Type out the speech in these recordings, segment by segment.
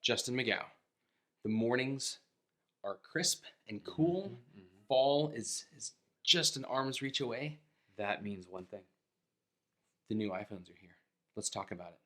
Justin McGow. The mornings are crisp and cool. Fall is just an arm's reach away. That means one thing. The new iPhones are here. Let's talk about it.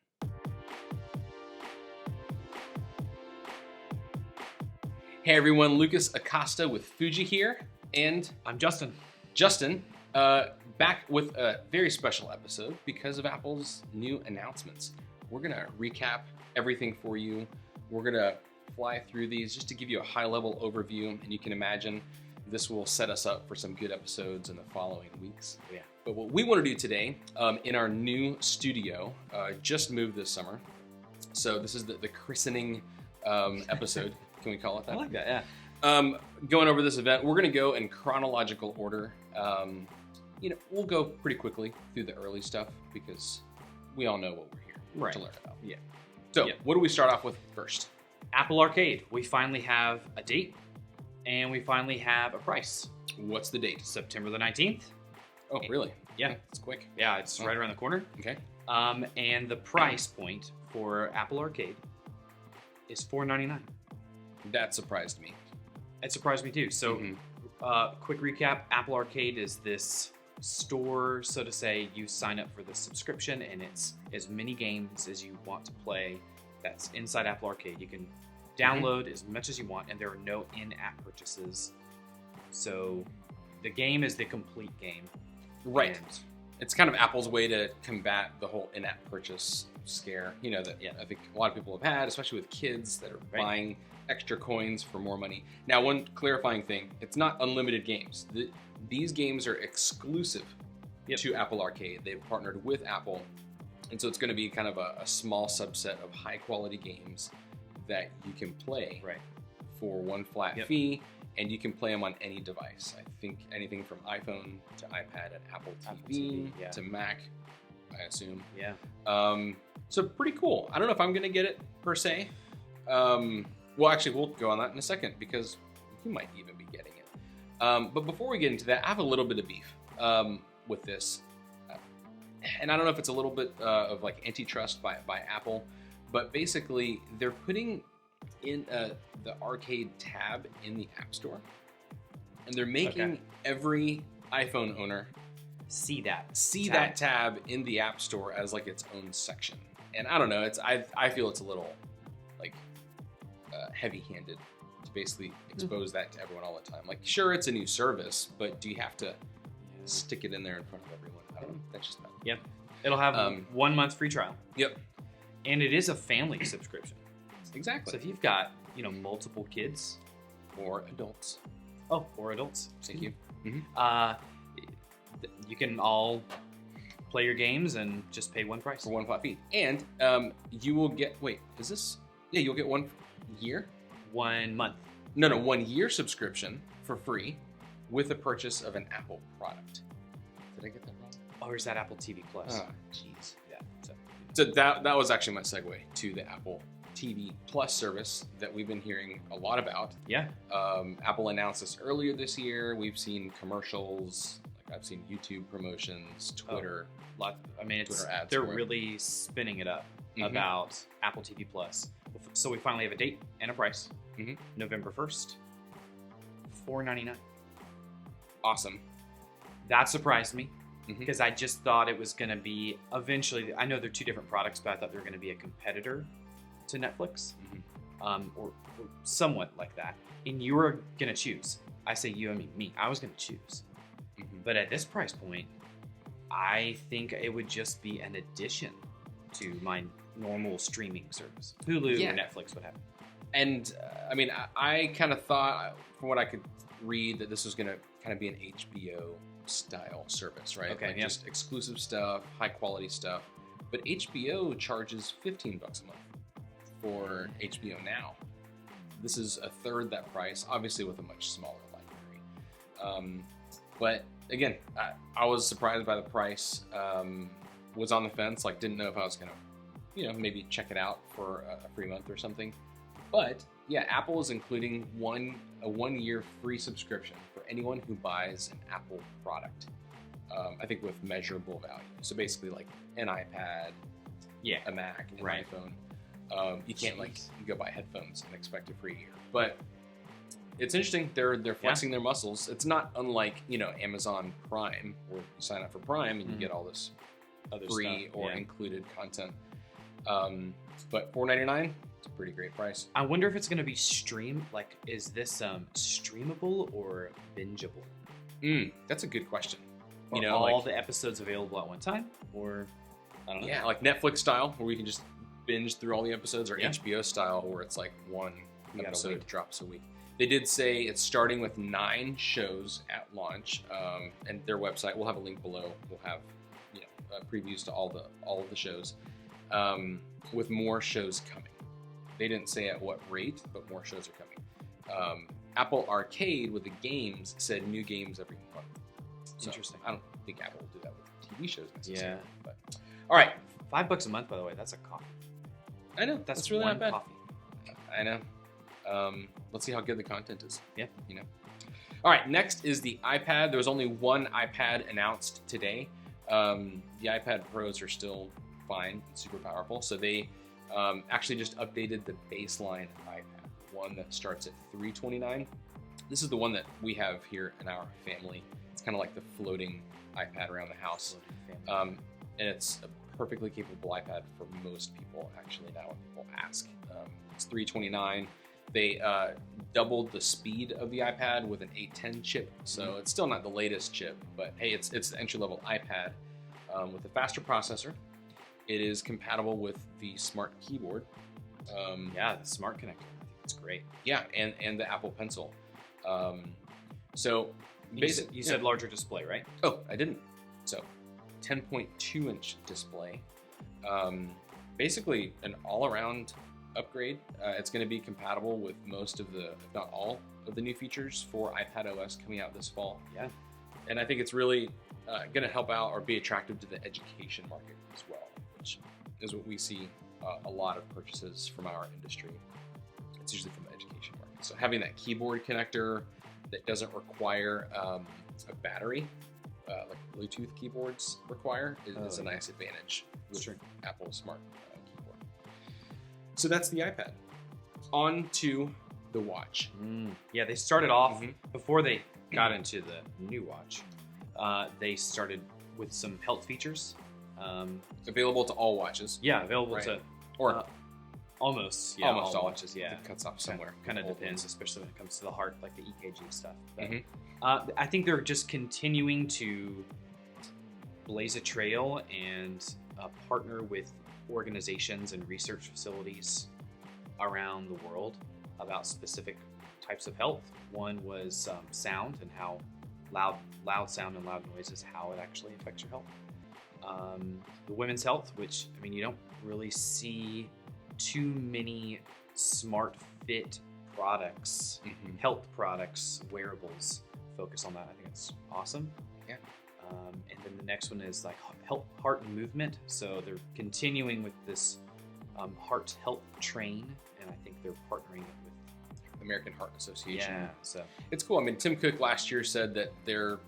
Hey everyone, Lucas Acosta with Fuji here, and I'm Justin. Justin, back with a very special episode because of Apple's new announcements. We're gonna recap everything for you. We're gonna fly through these just to give you a high-level overview, and you can imagine this will set us up for some good episodes in the following weeks. Yeah. But what we want to do today, in our new studio, just moved this summer, so this is the christening episode. Can we call it that? I like that, yeah. Going over this event, we're going to go in chronological order. We'll go pretty quickly through the early stuff because we all know what we're here to learn about. Yeah. So, what do we start off with first? Apple Arcade. We finally have a date, and we finally have a price. What's the date? September the 19th. Oh, really? Yeah. It's quick. Yeah, it's right around the corner. Okay. And the price point for Apple Arcade is $4.99. That surprised me. It surprised me too. So, quick recap: Apple Arcade is this store, so to say. You sign up for the subscription, and it's as many games as you want to play. That's inside Apple Arcade. You can download as much as you want, and there are no in-app purchases. So, the game is the complete game. Right. And it's kind of Apple's way to combat the whole in-app purchase scare. You know that I think a lot of people have had, especially with kids that are buying extra coins for more money. Now, one clarifying thing, it's not unlimited games. These games are exclusive to Apple Arcade. They've partnered with Apple, and so it's going to be kind of a small subset of high-quality games that you can play for one flat fee, and you can play them on any device. I think anything from iPhone to iPad and Apple TV to Mac, I assume. Yeah. So pretty cool. I don't know if I'm going to get it, per se. Well, actually, we'll go on that in a second because you might even be getting it. But before we get into that, I have a little bit of beef with this. And I don't know if it's a little bit of like antitrust by Apple, but basically they're putting in the arcade tab in the App Store, and they're making every iPhone owner see that tab in the App Store as like its own section. And I don't know, I feel it's a little like heavy-handed to basically expose that to everyone all the time. Like, sure, it's a new service, but do you have to stick it in there in front of everyone? I don't know. That's just bad. Yep. It'll have 1 month free trial. Yep. And it is a family subscription. Exactly. So if you've got, multiple kids or adults. Oh, or adults. Thank you. You can all play your games and just pay one price. For one flat fee. And you will get, you'll get 1 year? 1 month. No, 1 year subscription for free with the purchase of an Apple product. Did I get that wrong? Or is that Apple TV Plus? Oh, jeez. Yeah. So that was actually my segue to the Apple TV Plus service that we've been hearing a lot about. Yeah. Apple announced this earlier this year. We've seen commercials. Like I've seen YouTube promotions, Twitter. Twitter ads. They're really spinning it up about Apple TV Plus. So we finally have a date and a price. November 1st, $4.99. Awesome. That surprised me because I just thought it was going to be eventually. I know they're two different products, but I thought they were going to be a competitor to Netflix, or somewhat like that. And you were going to choose. I say you, I mean me. I was going to choose. But at this price point, I think it would just be an addition to my normal streaming service. Hulu or Netflix, what have you. And I kind of thought, from what I could read, that this was going to kind of be an HBO style service, right? Okay, just exclusive stuff, high quality stuff. But HBO charges $15 a month for HBO Now. This is a third that price, obviously with a much smaller library. But again, I was surprised by the price. Was on the fence, didn't know if I was going to, maybe check it out for a free month or something. But yeah, Apple is including a 1 year free subscription for anyone who buys an Apple product. I think with measurable value. So basically like an iPad, a Mac, an iPhone. You can't like go buy headphones and expect a free year. But it's interesting. They're flexing their muscles. It's not unlike Amazon Prime, where you sign up for Prime and you get all this Other free stuff, or included content. But $4.99, it's a pretty great price. I wonder if it's going to be like, is this streamable or bingeable? That's a good question. Or all the episodes available at one time, or I don't know. Yeah, like Netflix style, where we can just binge through all the episodes, or HBO style, where it's like one episode drops a week. They did say it's starting with 9 shows at launch, and their website. We'll have a link below. We'll have previews to all of the shows, with more shows coming. They didn't say at what rate, but more shows are coming. Apple Arcade with the games said new games every month. So interesting. I don't think Apple will do that with TV shows necessarily. Yeah. But all right, $5 a month, by the way. That's a coffee. I know that's really one not bad. Coffee. I know. Let's see how good the content is. Yeah. All right. Next is the iPad. There was only one iPad announced today. The iPad Pros are still fine, super powerful. So they actually just updated the baseline iPad, one that starts at $329. This is the one that we have here in our family. It's kind of like the floating iPad around the house. And it's a perfectly capable iPad for most people, actually, now when people ask. It's $329. They doubled the speed of the iPad with an A10 chip, so it's still not the latest chip, but hey, it's the entry-level iPad with a faster processor. It is compatible with the Smart Keyboard. The Smart Connector. I think it's great. Yeah, and the Apple Pencil. So you said larger display, right? Oh, I didn't. So 10.2-inch display. Basically an all-around upgrade. It's going to be compatible with most of the, if not all, of the new features for iPadOS coming out this fall. Yeah. And I think it's really going to help out or be attractive to the education market as well, which is what we see a lot of purchases from our industry. It's usually from the education market. So having that keyboard connector that doesn't require a battery, like Bluetooth keyboards require, is a nice advantage with Apple Smart Keyboard. So that's the iPad. On to the watch. Yeah, they started off, before they got into the new watch, they started with some health features. Available to all watches. Yeah, available to... Or almost all watches, yeah. It cuts off somewhere. Kind of depends, especially when it comes to the heart, like the EKG stuff. But, I think they're just continuing to blaze a trail and partner with organizations and research facilities around the world about specific types of health. One was sound and how loud sound and loud noises, how it actually affects your health. The women's health, which, I mean, you don't really see too many smart fit products, health products, wearables focus on that. I think it's awesome. Yeah. And then the next one is like heart and movement. So they're continuing with this heart health train, and I think they're partnering it with the American Heart Association. Yeah, so it's cool. I mean, Tim Cook last year said that their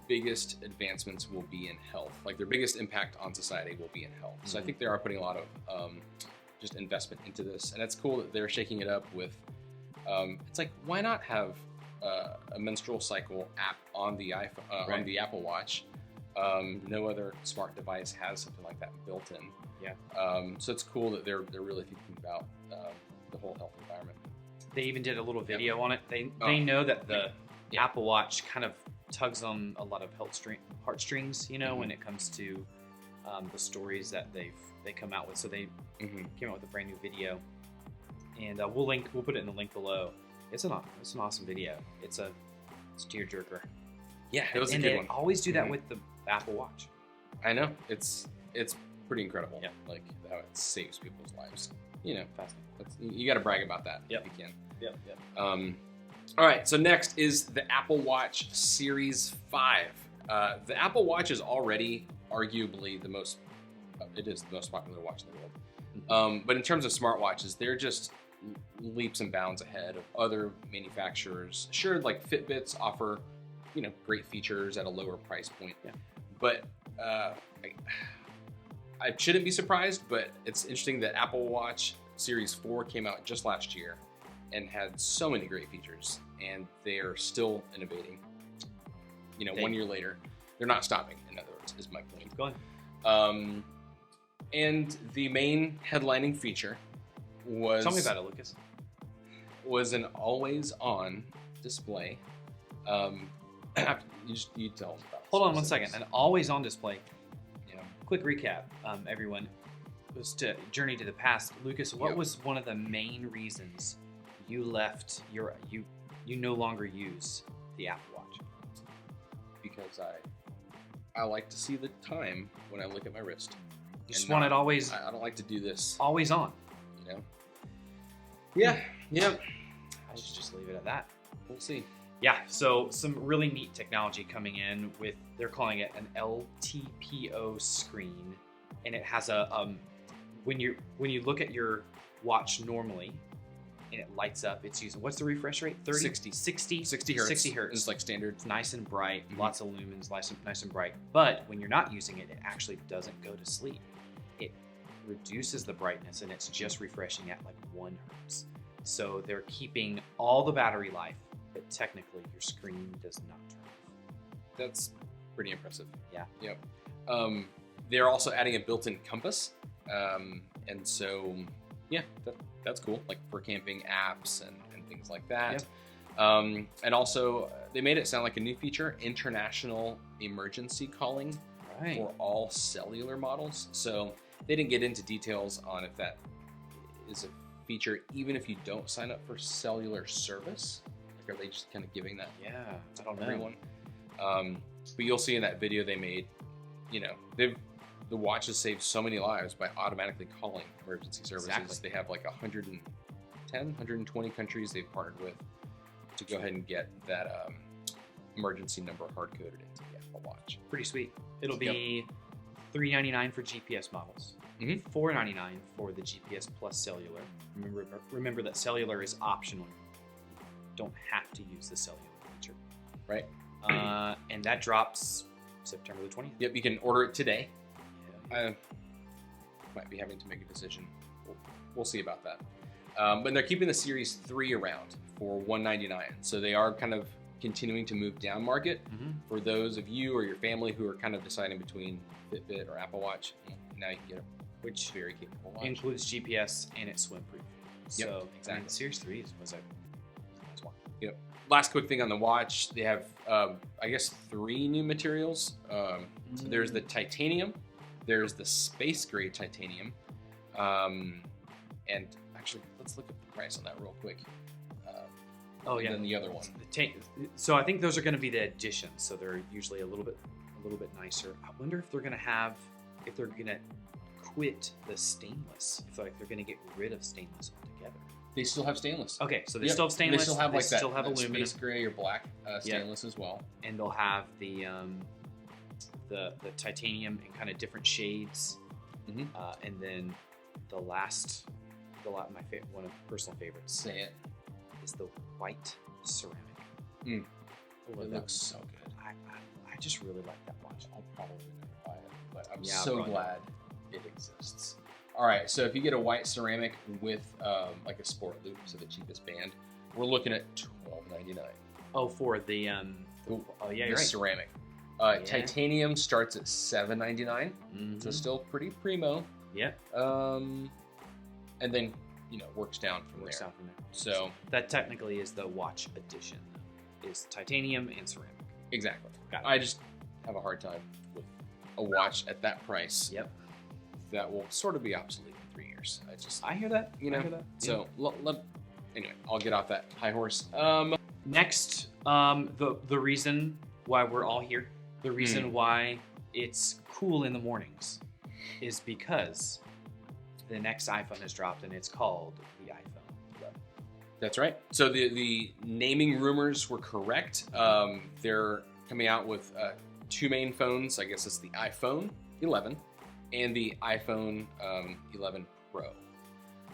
biggest advancements will be in health. Like their biggest impact on society will be in health. So I think they are putting a lot of just investment into this, and it's cool that they're shaking it up with. It's like, why not have a menstrual cycle app on the iPhone, on the Apple Watch? No other smart device has something like that built in. Yeah. So it's cool that they're really thinking about the whole health environment. They even did a little video on it. They know that the Apple Watch kind of tugs on a lot of heartstrings, when it comes to the stories that they come out with. So they came out with a brand new video, and we'll put it in the link below. It's an awesome video. It's a tearjerker. Yeah, it was and a good they one. always do that with the Apple Watch. I know, it's pretty incredible. Yeah. Like how it saves people's lives. Fascinating. You got to brag about that if you can. Yep. All right, so next is the Apple Watch Series 5. The Apple Watch is already arguably the most popular watch in the world. But in terms of smartwatches, they're just leaps and bounds ahead of other manufacturers. Sure, like Fitbits offer, great features at a lower price point. Yeah. But I shouldn't be surprised, but it's interesting that Apple Watch Series 4 came out just last year and had so many great features, and they are still innovating. 1 year later, they're not stopping. In other words, is my point. Go on. And the main headlining feature was... Tell me about it, Lucas. Was an always-on display. You tell us about it. Hold on 1 second. An always-on display. Yeah. Quick recap, everyone. Was to journey to the past. Lucas, what was one of the main reasons you left you no longer use the Apple Watch? Because I like to see the time when I look at my wrist. You just want it always. I don't like to do this. Always on. Yeah. I should just leave it at that. We'll see. Yeah. So some really neat technology coming in with, they're calling it an LTPO screen, and it has a when you look at your watch normally and it lights up, it's using, what's the refresh rate? 30? 60 hertz. 60 hertz. It's like standard. It's nice and bright, lots of lumens, nice and bright. But when you're not using it, it actually doesn't go to sleep. It reduces the brightness and it's just refreshing at like 1 hertz. So they're keeping all the battery life, but technically your screen does not turn off. That's pretty impressive. Yeah. Yep. They're also adding a built-in compass. And so, yeah, that's cool, like for camping apps and things like that. Yep. And also, they made it sound like a new feature, international emergency calling for all cellular models. So they didn't get into details on if that is a feature, even if you don't sign up for cellular service. Like, are they just kind of giving that I don't know. everyone? But you'll see in that video they made, the watches save so many lives by automatically calling emergency services. Exactly. They have like 110, 120 countries they've partnered with to go ahead and get that emergency number hard-coded into the Apple Watch. Pretty sweet. It'll be $399 for GPS models, $499 for the GPS plus cellular. Remember that cellular is optional. You don't have to use the cellular feature. Right. And that drops September the 20th. Yep, you can order it today. I might be having to make a decision. We'll see about that. But they're keeping the Series 3 around for $199. So they are kind of continuing to move down market. For those of you or your family who are kind of deciding between Fitbit or Apple Watch, now you can get a very capable watch. Includes GPS and it's swim-proof. So exactly. The Series 3 was a nice one. Yep. Last quick thing on the watch, they have, I guess, 3 new materials. So there's the titanium. There's the space grade titanium, and actually, let's look at the price on that real quick. And then the other one. So I think those are going to be the additions. So they're usually a little bit nicer. I wonder if they're going to quit the stainless. If they're going to get rid of stainless altogether. They still have stainless. Okay, so they still have stainless. They still have that aluminum, space gray or black stainless as well. And they'll have the titanium in kind of different shades, and then one of personal favorites. Say it. Is the white ceramic. It looks so good. I just really like that watch. I'll probably never buy it, but I'm so glad it exists. All right, so if you get a white ceramic with like a sport loop, so the cheapest band, we're looking at $12.99. Oh, for the you're right. Ceramic. Titanium starts at $7.99, so still pretty primo. Yeah. And then works down from there. So that technically is the watch edition. Is titanium and ceramic. Exactly. I just have a hard time with a watch at that price. Yep. That will sort of be obsolete in 3 years. I hear that. I hear that. So anyway, I'll get off that high horse. Next, the reason why we're all here, the reason why it's cool in the mornings, is because the next iPhone has dropped and it's called the iPhone 11. That's right. So the naming rumors were correct. They're coming out with 2 main phones. I guess it's the iPhone 11 and the iPhone 11 Pro.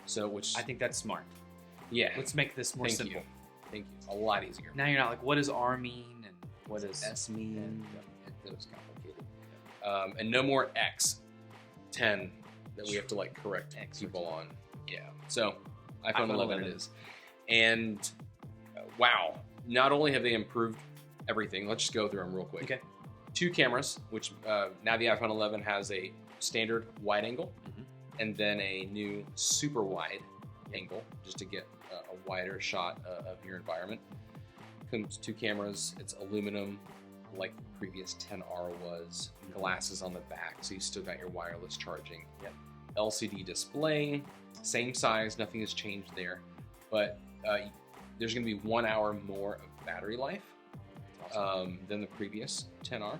So which I think that's smart. Yeah. Let's make this more simple. Thank you. A lot easier. Now you're not like, what does R mean and what does S mean? That was complicated. And no more X. 10 that we have to like correct people on. Yeah. So iPhone 11 it is. And wow, not only have they improved everything, let's just go through them real quick. Okay. 2 cameras, which now the iPhone 11 has a standard wide angle and then a new super wide angle just to get a wider shot of your environment. Comes 2 cameras. It's aluminum like the previous 10R was. Glasses on the back, so you still got your wireless charging. Yep. LCD display, same size, nothing has changed there. But there's going to be 1 hour more of battery life than the previous 10R.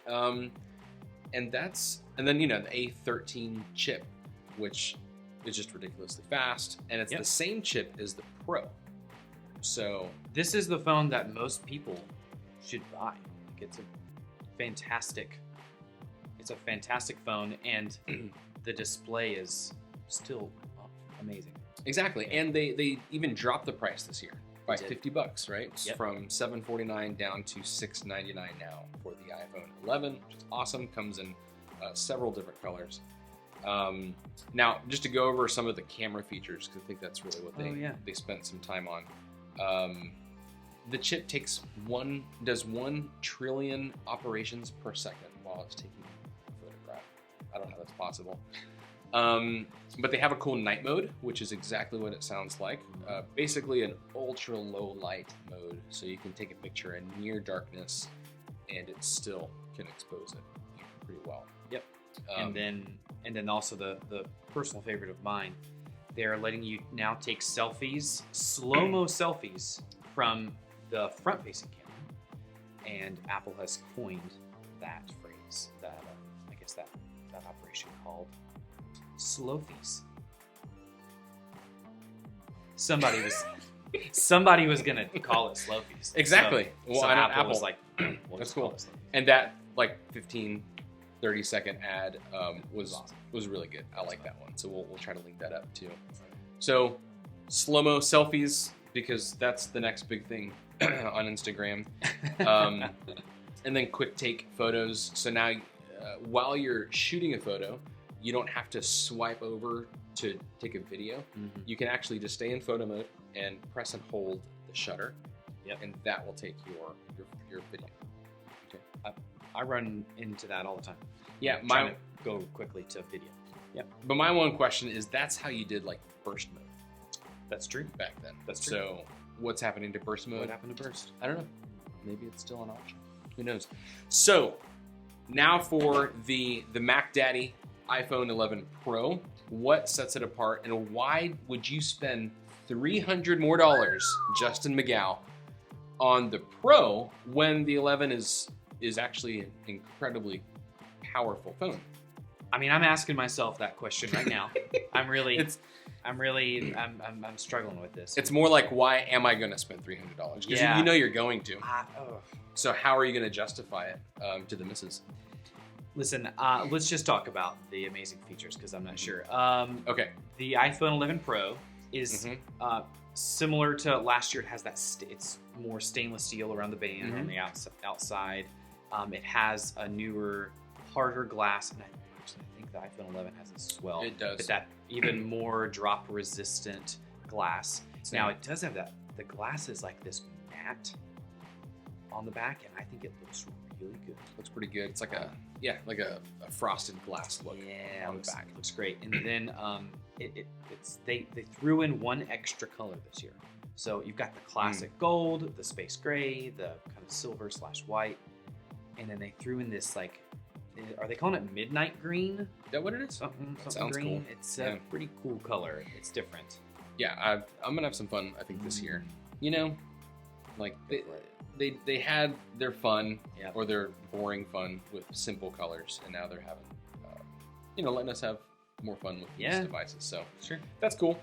And then the A13 chip, which is just ridiculously fast, and it's the same chip as the Pro. So this is the phone that most people should buy. It's a fantastic phone, and the display is still amazing. Exactly, and they even dropped the price this year by $50, right? Yep. From $749 down to $699 now for the iPhone 11, which is awesome. Comes in several different colors. Now, just to go over some of the camera features, because I think that's really what they spent some time on. The chip does 1 trillion operations per second while it's taking a photograph. I don't know how that's possible. But they have a cool night mode, which is exactly what it sounds like. Basically an ultra low light mode, so you can take a picture in near darkness and it still can expose it pretty well. Yep. And then also the personal favorite of mine, they're letting you now take selfies, slow-mo selfies from the front-facing camera, and Apple has coined that phrase, that operation called slowfies. Somebody was gonna call it slowfies. Exactly. So Apple was like, that's cool. And that like 15-30 second ad was really good. I like that one. So we'll try to link that up too. So slow-mo selfies, because that's the next big thing on Instagram. And then quick take photos. So now while you're shooting a photo, you don't have to swipe over to take a video. You can actually just stay in photo mode and press and hold the shutter. Yep. And that will take your video. Okay. I run into that all the time. Yeah, trying to go quickly to video. Yeah. But my one question is, that's how you did like burst mode. That's true. Back then. That's true. So what's happening to burst mode? What happened to burst? I don't know. Maybe it's still an option. Who knows? So now for the Mac Daddy iPhone 11 Pro, what sets it apart, and why would you spend $300 more, Justin McGow, on the Pro when the 11 is actually an incredibly powerful phone? I mean, I'm asking myself that question right now. I'm struggling with this. It's more like, why am I going to spend $300? Because you know you're going to. So how are you going to justify it to the missus? Listen, let's just talk about the amazing features, because I'm not sure. Okay. The iPhone 11 Pro is similar to last year. It has that it's more stainless steel around the band on the outside. It has a newer, harder glass, and I think the iPhone 11 has this as well. It does. But that even more drop-resistant glass. Now, it does have that. The glass is like this matte on the back, and I think it looks really good. Looks pretty good. It's like a frosted glass look on the back. It looks great. And then they threw in one extra color this year. So you've got the classic gold, the space gray, the kind of silver/white, and then they threw in this, like, are they calling it midnight green? Is that what it is? Something sounds green. cool. It's a pretty cool color. It's different. Yeah, I'm gonna have some fun, I think, this year. You know, like they had their fun or their boring fun with simple colors, and now they're having, letting us have more fun with these devices. So sure, that's cool.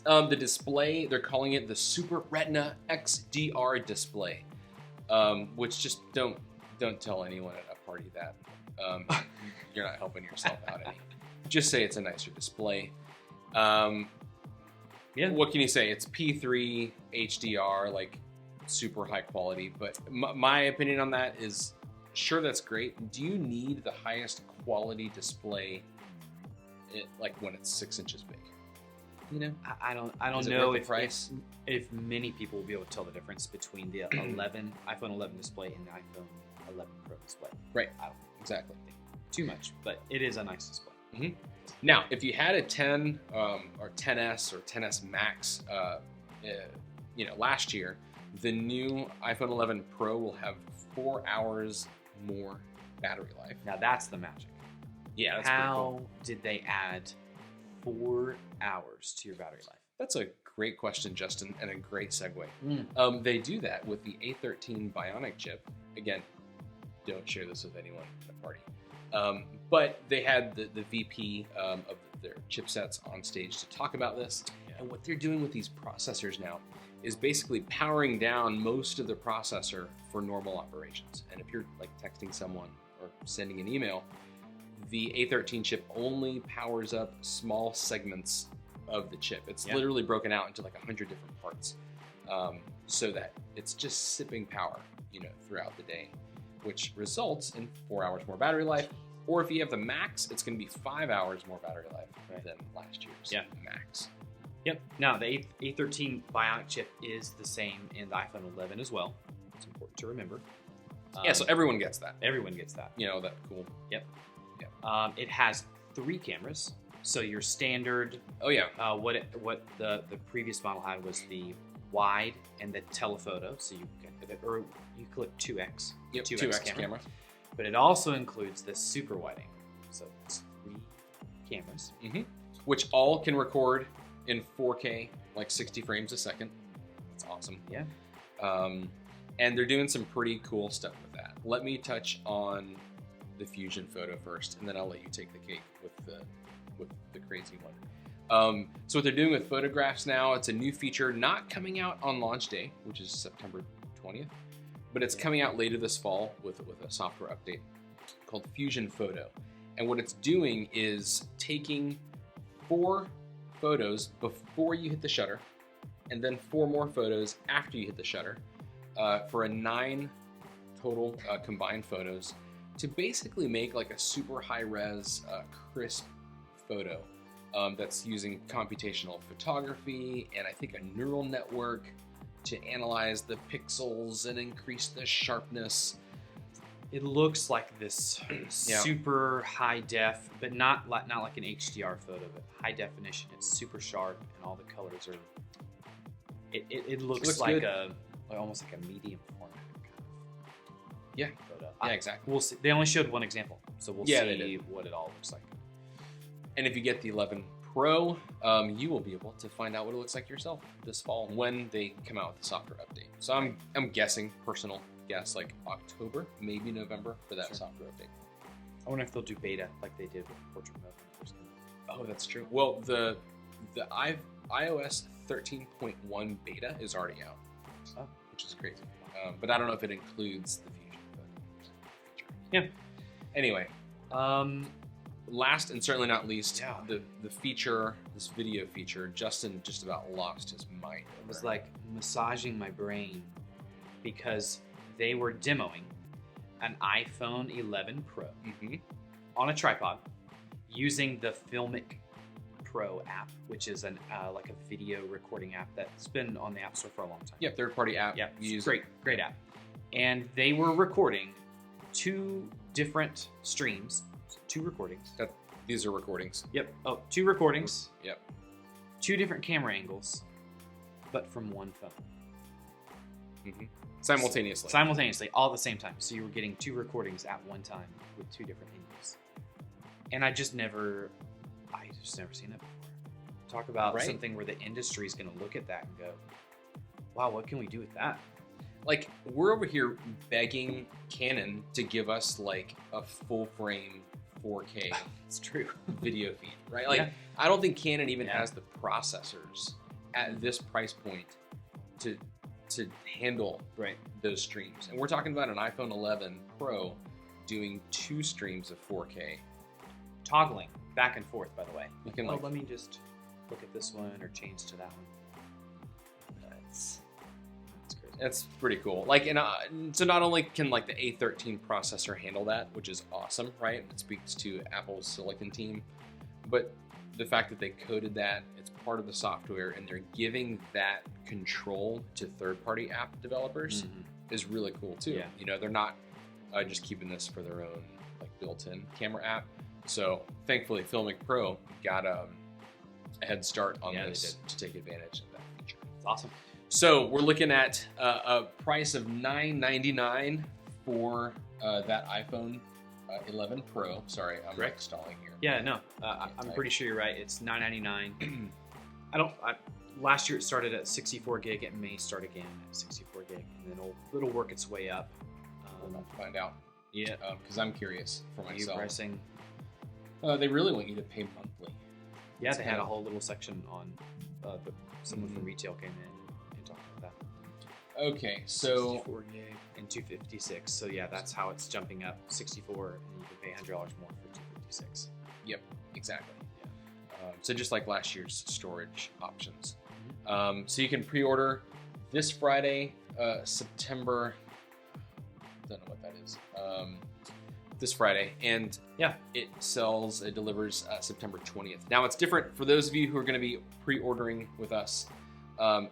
The display, they're calling it the Super Retina XDR display, which just don't tell anyone at a party that. You're not helping yourself out any. Just say it's a nicer display. What can you say? It's P3 HDR, like super high quality. But my opinion on that is, sure, that's great. Do you need the highest quality display, like when it's 6 inches big. You know, I don't Is it know worth the price? if many people will be able to tell the difference between the iPhone 11 display and the iPhone 11 Pro display. Right. I don't Exactly. think too much, but it is a nice display. Now, if you had a 10 or 10s or 10s Max, last year, the new iPhone 11 Pro will have 4 hours more battery life. Now that's the magic. Yeah, that's pretty cool. How did they add 4 hours to your battery life? That's a great question, Justin, and a great segue. They do that with the A13 Bionic chip. Again, don't share this with anyone at a party. But they had the VP of their chipsets on stage to talk about this. Yeah. And what they're doing with these processors now is basically powering down most of the processor for normal operations. And if you're like texting someone or sending an email, the A13 chip only powers up small segments of the chip. It's literally broken out into like 100 different parts, so that it's just sipping power, throughout the day, which results in 4 hours more battery life. Or if you have the Max, it's going to be 5 hours more battery life than last year's Max. Yep. Now, the A13 Bionic chip is the same in the iPhone 11 as well. It's important to remember. So everyone gets that. Everyone gets that. That cool. Yep. It has 3 cameras. So your standard. Oh yeah. What the previous model had was the wide and the telephoto. So you click 2x. Yep. 2x camera. But it also includes the super wide angle. So it's 3 cameras, which all can record in 4K, like 60 frames a second. That's awesome. Yeah. And they're doing some pretty cool stuff with that. Let me touch on the Fusion Photo first, and then I'll let you take the cake with the crazy one. So what they're doing with photographs now, it's a new feature not coming out on launch day, which is September 20th, but it's coming out later this fall with a software update called Fusion Photo. And what it's doing is taking 4 photos before you hit the shutter, and then 4 more photos after you hit the shutter, for a 9 total combined photos, to basically make like a super high-res, crisp photo that's using computational photography and I think a neural network to analyze the pixels and increase the sharpness. It looks like this super high def, but not like an HDR photo, but high definition. It's super sharp, and all the colors are. It looks like good. Almost like a medium format kind of photo. Yeah, exactly. We'll see. They only showed one example, so we'll see what it all looks like. And if you get the 11 Pro, you will be able to find out what it looks like yourself this fall when they come out with the software update. So I'm guessing, personal guess, like October, maybe November for that software update. I wonder if they'll do beta like they did with portrait mode. Oh, that's true. Well, the iOS 13.1 beta is already out, which is crazy. But I don't know if it includes the Fusion Photo feature. Yeah. Anyway, last and certainly not least, the feature, this video feature, Justin just about lost his mind. It was like massaging my brain because they were demoing an iPhone 11 Pro on a tripod using the Filmic Pro app, which is like a video recording app that's been on the App Store for a long time. Yeah, third-party app. Yeah, great app. And they were recording 2 different streams, 2 recordings. These are recordings. Yep. Oh, 2 recordings. Yep. 2 different camera angles, but from one phone. Simultaneously, all at the same time. So you were getting 2 recordings at one time with 2 different angles. And I just never seen that before. Talk about something where the industry is going to look at that and go, wow, what can we do with that? Like, we're over here begging Canon to give us like a full frame 4K it's true video feed, right? Like, I don't think Canon even has the processors at this price point to handle those streams. And we're talking about an iPhone 11 Pro doing 2 streams of 4K. Toggling back and forth, by the way. You can let me just look at this one or change to that one. That's crazy. It's pretty cool. Like, and so not only can like the A13 processor handle that, which is awesome, right? It speaks to Apple's silicon team, but the fact that they coded that, it's part of the software, and they're giving that control to third-party app developers is really cool too. Yeah. You know, they're not just keeping this for their own like built-in camera app. So thankfully, Filmic Pro got a head start on this to take advantage of that feature. It's awesome. So we're looking at a price of $999 for that iPhone 11 Pro. Sorry, I'm stalling here. Yeah, no, I'm pretty sure you're right. It's $999. Last year it started at 64 gig. It may start again at 64 gig, and then it'll work its way up. We'll have to find out. Yeah, because I'm curious for myself. Pricing? They really want you to pay monthly. Yeah, they had a whole little section on someone from retail came in and talked about that. Okay, so 64 gig and 256. So yeah, that's how it's jumping up. 64, and you can pay $100 more for 256. Yep, exactly. Yeah. So just like last year's storage options. So you can pre-order this Friday, September. Don't know what that is. This Friday, and it delivers September 20th. Now it's different for those of you who are going to be pre-ordering with us.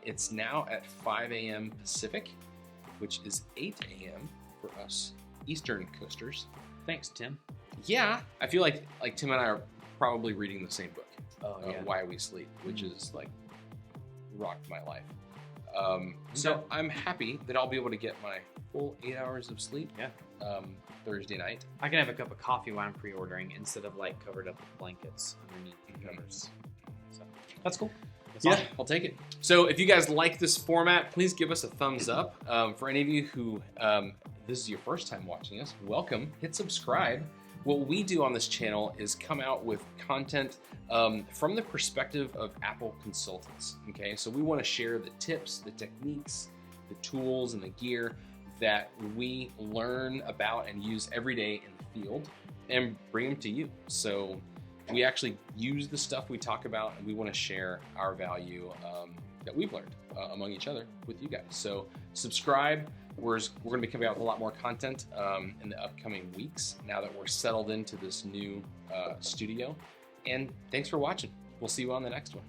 It's now at 5 a.m. Pacific, which is 8 a.m. for us Eastern coasters. Thanks, Tim. Yeah, I feel like Tim and I are probably reading the same book, Why We Sleep, which is like rocked my life. So I'm happy that I'll be able to get my full 8 hours of sleep. Thursday night. I can have a cup of coffee while I'm pre-ordering instead of like covered up with blankets underneath the covers. So that's cool. That's awesome. I'll take it. So if you guys like this format, please give us a thumbs up. For any of you who this is your first time watching us, welcome. Hit subscribe. What we do on this channel is come out with content from the perspective of Apple consultants. Okay, so we want to share the tips, the techniques, the tools, and the gear that we learn about and use every day in the field and bring them to you. So we actually use the stuff we talk about, and we want to share our value that we've learned among each other with you guys. So subscribe. We're going to be coming out with a lot more content in the upcoming weeks now that we're settled into this new studio. And thanks for watching. We'll see you on the next one.